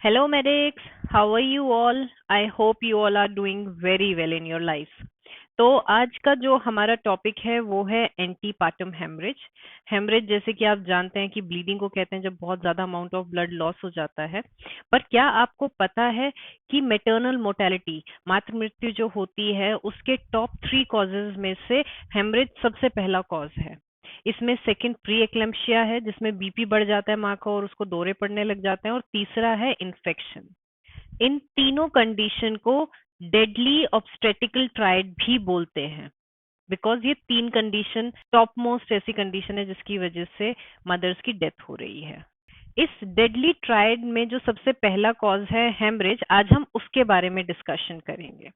Hello, medics. How are you all? I hope you all are doing very well in your life. तो आज का जो हमारा topic है वो है एंटीपार्टम हेमरेज। हेमरेज जैसे कि आप जानते हैं कि ब्लीडिंग को कहते हैं जब बहुत ज्यादा अमाउंट ऑफ ब्लड लॉस हो जाता है। पर क्या आपको पता है कि मेटर्नल मोर्टेलिटी मातृ मृत्यु जो होती है उसके टॉप 3 कॉजेज में से हेमरेज सबसे पहला कॉज है। इसमें सेकंड प्री एक्लेम्पशिया है जिसमें बीपी बढ़ जाता है माँ का और उसको दौरे पड़ने लग जाते हैं, और तीसरा है इन्फेक्शन। इन तीनों कंडीशन को डेडली ऑब्स्टेट्रिकल ट्रायड भी बोलते हैं, बिकॉज ये तीन कंडीशन टॉप मोस्ट ऐसी कंडीशन है जिसकी वजह से मदर्स की डेथ हो रही है। इस डेडली ट्रायड में जो सबसे पहला कॉज है हेमरेज, आज हम उसके बारे में डिस्कशन करेंगे।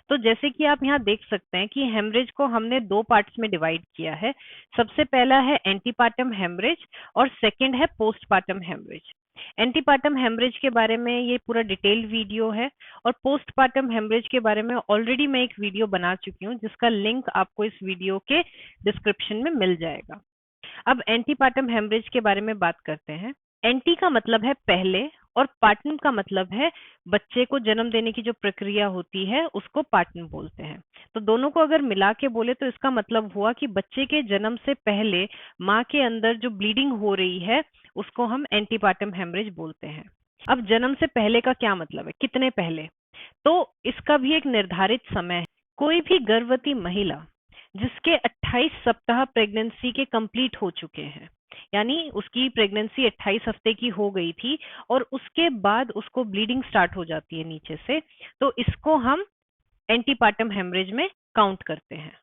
तो जैसे कि आप यहाँ देख सकते हैं कि हेमरेज को हमने दो पार्ट्स में डिवाइड किया है। सबसे पहला है एंटीपार्टम हेमरेज और सेकंड है पोस्टपार्टम हेमरेज। एंटीपार्टम हेमरेज के बारे में ये पूरा डिटेल्ड वीडियो है, और पोस्टपार्टम हेमरेज के बारे में ऑलरेडी मैं एक वीडियो बना चुकी हूँ जिसका लिंक आपको इस वीडियो के डिस्क्रिप्शन में मिल जाएगा। अब एंटीपार्टम हेमरेज के बारे में बात करते हैं। एंटी का मतलब है पहले और पार्टम का मतलब है बच्चे को जन्म देने की जो प्रक्रिया होती है उसको पार्टम बोलते हैं। तो दोनों को अगर मिला के बोले तो इसका मतलब हुआ कि बच्चे के जन्म से पहले माँ के अंदर जो ब्लीडिंग हो रही है उसको हम एंटीपार्टम हेमरेज बोलते हैं। अब जन्म से पहले का क्या मतलब है, कितने पहले? तो इसका भी एक निर्धारित समय है। कोई भी गर्भवती महिला जिसके 28 सप्ताह प्रेगनेंसी के कंप्लीट हो चुके हैं, यानी उसकी प्रेगनेंसी 28 हफ्ते की हो गई थी और उसके बाद उसको ब्लीडिंग स्टार्ट हो जाती है नीचे से, तो इसको हम एंटीपार्टम हेमरेज में काउंट करते हैं।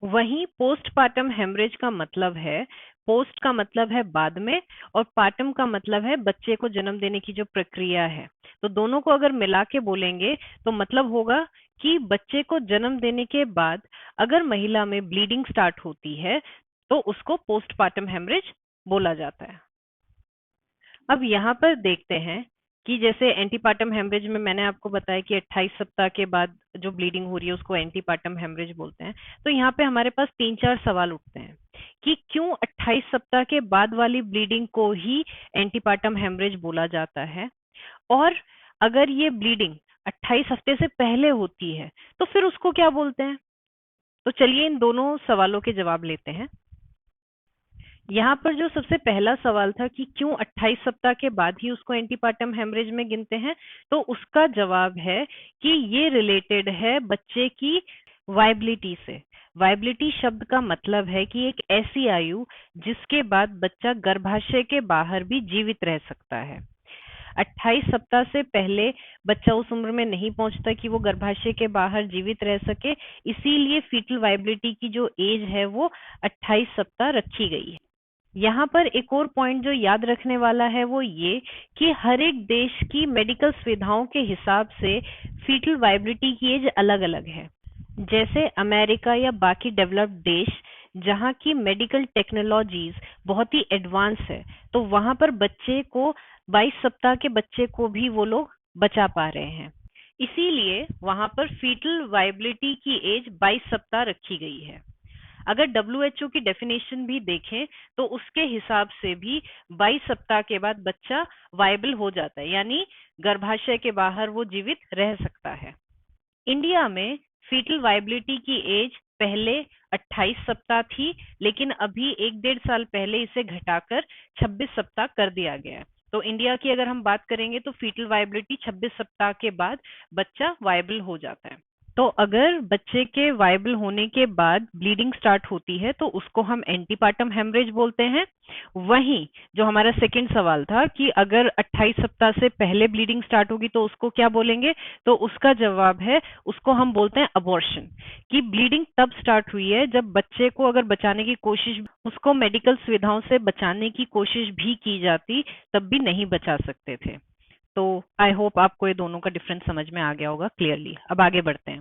वहीं पोस्टपार्टम हेमरेज का मतलब है, पोस्ट का मतलब है बाद में और पार्टम का मतलब है बच्चे को जन्म देने की जो प्रक्रिया है। तो दोनों को अगर मिला के बोलेंगे तो मतलब होगा कि बच्चे को जन्म देने के बाद अगर महिला में ब्लीडिंग स्टार्ट होती है तो उसको पोस्टपार्टम हेमरेज बोला जाता है। अब यहाँ पर देखते हैं कि जैसे एंटीपार्टम हेमरेज में मैंने आपको बताया कि 28 सप्ताह के बाद जो ब्लीडिंग हो रही है उसको एंटीपार्टम हेमरेज बोलते हैं। तो यहाँ पे हमारे पास 3-4 सवाल उठते हैं कि क्यों 28 सप्ताह के बाद वाली ब्लीडिंग को ही एंटीपार्टम हेमरेज बोला जाता है, और अगर ये ब्लीडिंग 28 हफ्ते से पहले होती है तो फिर उसको क्या बोलते हैं? तो चलिए इन दोनों सवालों के जवाब लेते हैं। यहाँ पर जो सबसे पहला सवाल था कि क्यों 28 सप्ताह के बाद ही उसको एंटीपार्टम हेमरेज में गिनते हैं, तो उसका जवाब है कि ये रिलेटेड है बच्चे की वायबिलिटी से। वायबिलिटी शब्द का मतलब है कि एक ऐसी आयु जिसके बाद बच्चा गर्भाशय के बाहर भी जीवित रह सकता है। 28 सप्ताह से पहले बच्चा उस उम्र में नहीं पहुंचता कि वो गर्भाशय के बाहर जीवित रह सके, इसीलिए फीटल वायबिलिटी की जो एज है वो 28 सप्ताह रखी गई है। यहाँ पर एक और पॉइंट जो याद रखने वाला है वो ये कि हर एक देश की मेडिकल सुविधाओं के हिसाब से फीटल वायबिलिटी की एज अलग अलग है। जैसे अमेरिका या बाकी डेवलप्ड देश जहाँ की मेडिकल टेक्नोलॉजीज बहुत ही एडवांस है, तो वहां पर बच्चे को 22 सप्ताह के बच्चे को भी वो लोग बचा पा रहे हैं। इसीलिए वहां पर फीटल वायबिलिटी की एज 22 सप्ताह रखी गई है। अगर डब्ल्यूएचओ की डेफिनेशन भी देखें तो उसके हिसाब से भी 22 सप्ताह के बाद बच्चा वायबल हो जाता है, यानी गर्भाशय के बाहर वो जीवित रह सकता है। इंडिया में फीटल वायबिलिटी की एज पहले 28 सप्ताह थी, लेकिन अभी 1-1.5 साल पहले इसे घटाकर 26 सप्ताह कर दिया गया है। तो इंडिया की अगर हम बात करेंगे तो फीटल वायबिलिटी 26 सप्ताह के बाद बच्चा वायबल हो जाता है। तो अगर बच्चे के वायबल होने के बाद ब्लीडिंग स्टार्ट होती है तो उसको हम एंटीपार्टम हेमरेज बोलते हैं। वहीं जो हमारा सेकंड सवाल था कि अगर 28 सप्ताह से पहले ब्लीडिंग स्टार्ट होगी तो उसको क्या बोलेंगे, तो उसका जवाब है उसको हम बोलते हैं अबॉर्शन। कि ब्लीडिंग तब स्टार्ट हुई है जब बच्चे को अगर बचाने की कोशिश, उसको मेडिकल सुविधाओं से बचाने की कोशिश भी की जाती तब भी नहीं बचा सकते थे। तो आई होप आपको ये दोनों का डिफरेंस समझ में आ गया होगा क्लियरली। अब आगे बढ़ते हैं।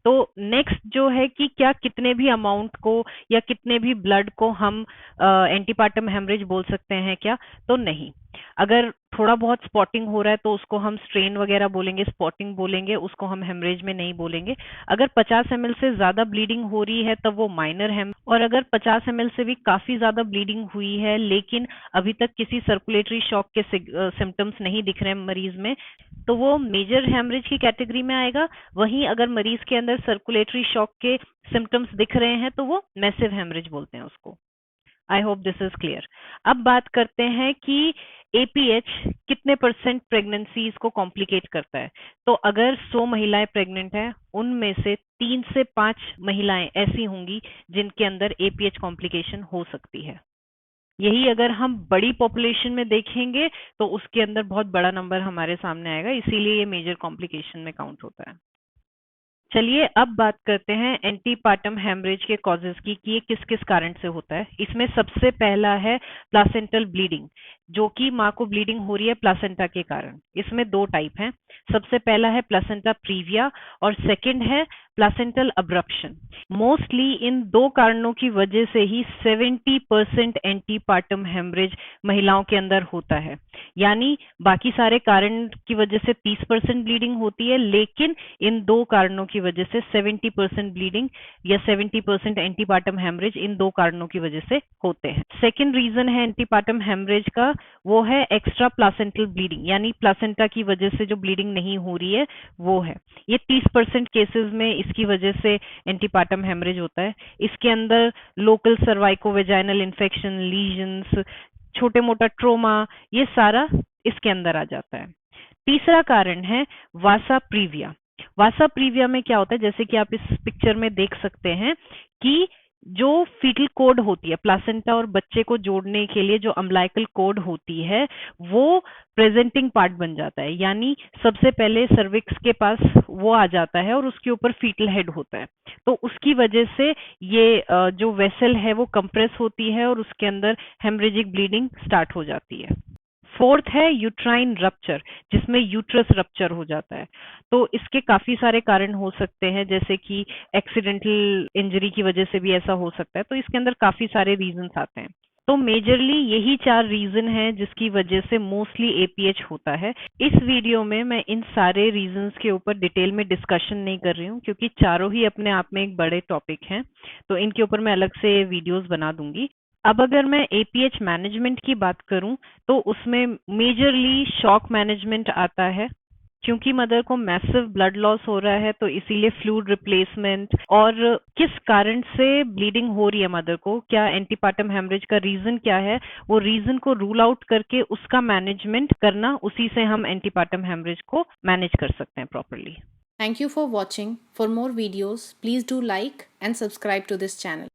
तो नेक्स्ट जो है कि क्या कितने भी अमाउंट को या कितने भी ब्लड को हम एंटीपार्टम हेमरेज बोल सकते हैं क्या? तो नहीं। अगर थोड़ा बहुत स्पॉटिंग हो रहा है तो उसको हम स्ट्रेन वगैरह बोलेंगे, स्पॉटिंग बोलेंगे, उसको हम हेमरेज में नहीं बोलेंगे। अगर 50 ml से ज्यादा ब्लीडिंग हो रही है तब वो माइनर हेम, और अगर 50 ml से भी काफी ज्यादा ब्लीडिंग हुई है लेकिन अभी तक किसी सर्कुलेटरी शॉक के सिम्टम्स नहीं दिख रहे हैं मरीज में, तो वो मेजर हेमरेज की कैटेगरी में आएगा। वहीं अगर मरीज के अंदर सर्कुलेटरी शॉक के सिम्टम्स दिख रहे हैं तो वो मैसिव हेमरेज बोलते हैं उसको। I hope this is clear. अब बात करते हैं कि एपीएच कितने परसेंट प्रेगनेंसीज को कॉम्प्लिकेट करता है। तो अगर 100 महिलाएं प्रेग्नेंट हैं, उनमें से 3 से 5 महिलाएं ऐसी होंगी जिनके अंदर एपीएच कॉम्प्लिकेशन हो सकती है। यही अगर हम बड़ी पॉपुलेशन में देखेंगे तो उसके अंदर बहुत बड़ा नंबर हमारे सामने आएगा, इसीलिए ये मेजर कॉम्प्लिकेशन में काउंट होता है। चलिए अब बात करते हैं एंटीपार्टम हेमरेज के कॉजेज की कि ये किस किस कारण से होता है। इसमें सबसे पहला है प्लासेंटल ब्लीडिंग, जो कि माँ को ब्लीडिंग हो रही है प्लासेंटा के कारण। इसमें दो टाइप हैं। सबसे पहला है प्लासेंटा प्रीविया और सेकंड है प्लासेंटल अब्रप्शन। मोस्टली इन दो कारणों की वजह से ही 70% एंटीपार्टम हेमरेज महिलाओं के अंदर होता है। यानी बाकी सारे कारण की वजह से 30% ब्लीडिंग होती है, लेकिन इन दो कारणों की वजह से 70% ब्लीडिंग या 70% एंटीपार्टम हेमरेज इन दो कारणों की वजह से होते हैं। सेकेंड रीजन है एंटीपार्टम हेमरेज का, वो है एक्स्ट्रा प्लासेंटल ब्लीडिंग, यानी प्लासेंटा की वजह से जो ब्लीडिंग नहीं हो रही है वो है। ये 30% केसेस में इसकी वजह से एंटीपार्टम हेमरेज होता है। इसके अंदर लोकल सर्वाइकोवेजाइनल इन्फेक्शन, लीजन्स, छोटे मोटा ट्रोमा, ये सारा इसके अंदर आ जाता है। तीसरा कारण है वासा प्रीविया। वासा प्रीविया में क्या होता है, जैसे कि आप इस पिक्चर में देख सकते हैं कि जो फीटल कोड होती है प्लासेंटा और बच्चे को जोड़ने के लिए, जो अम्बिलिकल कोड होती है, वो प्रेजेंटिंग पार्ट बन जाता है। यानी सबसे पहले सर्विक्स के पास वो आ जाता है और उसके ऊपर फीटल हेड होता है। तो उसकी वजह से ये जो वेसल है वो कंप्रेस होती है और उसके अंदर हेमरेजिक ब्लीडिंग स्टार्ट हो जाती है। फोर्थ है यूट्राइन रप्चर, जिसमें यूट्रस रप्चर हो जाता है। तो इसके काफी सारे कारण हो सकते हैं, जैसे कि एक्सीडेंटल इंजरी की वजह से भी ऐसा हो सकता है। तो इसके अंदर काफी सारे रीजंस आते हैं। तो मेजरली यही 4 रीजन है जिसकी वजह से मोस्टली एपीएच होता है। इस वीडियो में मैं इन सारे रीजंस के ऊपर डिटेल में डिस्कशन नहीं कर रही हूँ, क्योंकि चारों ही अपने आप में एक बड़े टॉपिक हैं। तो इनके ऊपर मैं अलग से वीडियोस बना दूंगी। अब अगर मैं एपीएच मैनेजमेंट की बात करूं तो उसमें मेजरली शॉक मैनेजमेंट आता है, क्योंकि मदर को मैसिव ब्लड लॉस हो रहा है, तो इसीलिए फ्लूइड रिप्लेसमेंट, और किस कारण से ब्लीडिंग हो रही है मदर को, क्या एंटीपार्टम हेमरेज का रीजन क्या है, वो रीजन को रूल आउट करके उसका मैनेजमेंट करना, उसी से हम एंटीपार्टम हेमरेज को मैनेज कर सकते हैं properly. Thank you for watching. For more videos, please do like and subscribe to this channel.